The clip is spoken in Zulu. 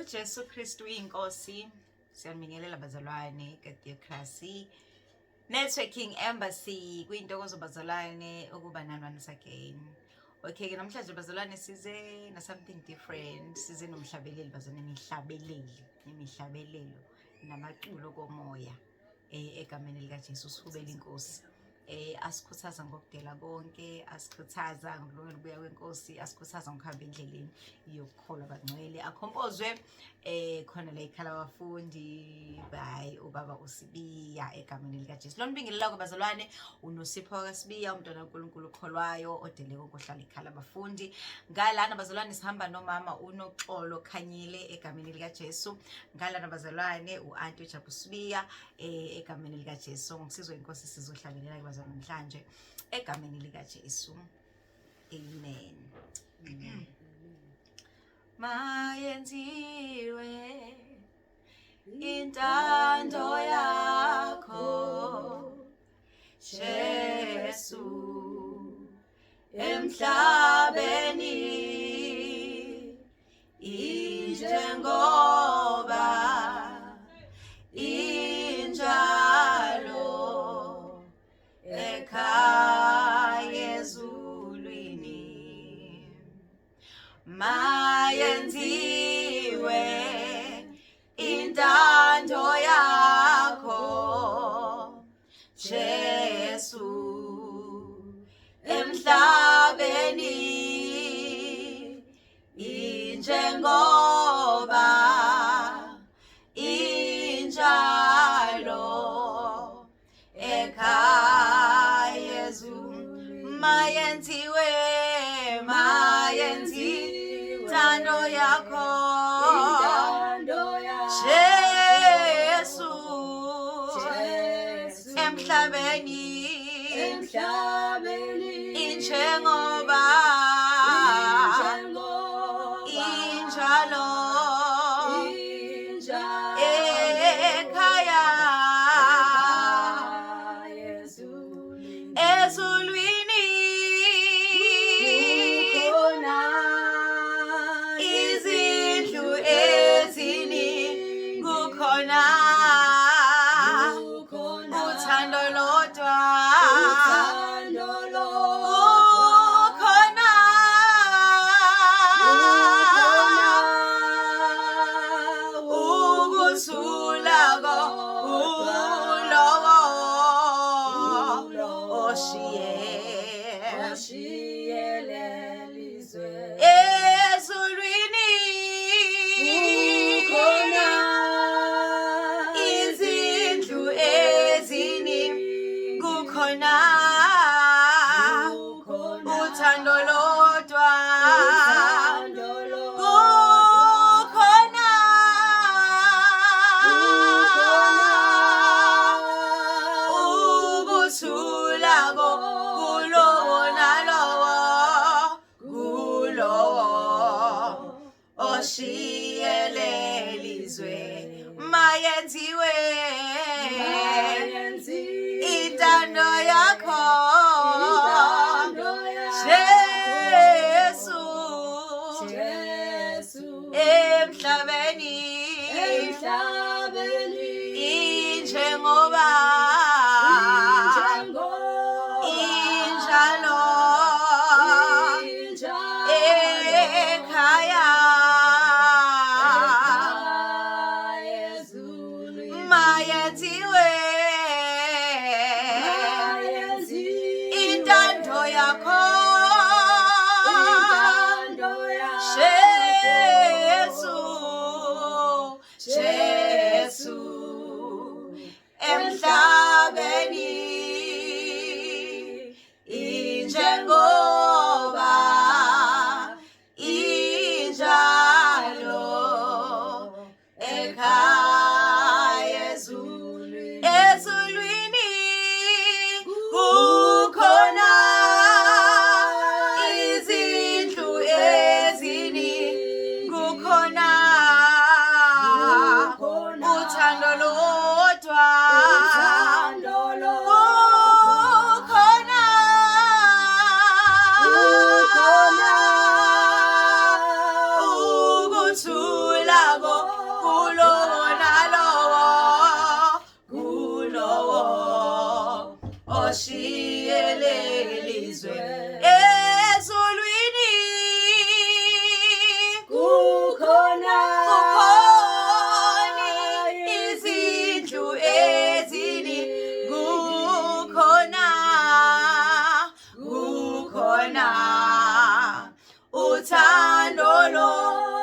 uJesu Kristu uyinkosi. Siyanibingelela bazalwane kaTheokracy Networking Embassy kuyintokozo bazalwane ukuba nani once again. Okay, namhlanje bazalwane size na something different. Size nomhlabeleli bazalwane, imihlabelelo namaculo komoya egameni lika Jesu sihubela inkosi. Asikhuthaza ngokudela konke, asikhuthaza ngokulungela ukubuya kwenkosi, asikhuthaza ngokuhamba endleleni yokukholwa abangcwele. Akhompozwe khona la ikhala abafundi by ubaba uSibiya egameni lika Jesu. Lonibingelela kwabazalwane uNosipho kaSibiya, umntwana kaNkulunkulu okholwayo odele konkohlala ikhala abafundi. Ngalana bazalwane sihamba nomama uNoxolo Khanyile egameni lika Jesu. Ngalana bazalwane uAnti Jabu Sibiya egameni lika Jesu. Ngisizwe inkosi sizohlabelela ibazalwane namhlanje egameni lika Jesu. Amen. Mayenziwe intando yakho Jesu emhlabeni injengoba injalo ekhaya ezulwini. Mayenziwe intando yakho Jesu emhlabeni injengoba injalo ekhaya ezulwini. Mayenziwe intando yakho Jesu emhlabeni injengoba injalo ekhaya ezulwini. Izindlu eziningi kukhona uthando lodwa, kukhona ukuthula kulowo oshiyelelizwe. Ezulwini kukhona izindlu eziningi, kukhona uthando lodwa, kukhona ukuthula kulowo nalowo, kulowo oshiyelelizwe. Mayenziwe intando yakho Jesu emhlabeni injengoba injalo ekhaya. Mayenziwe intando yakho Jesu khona uthando lo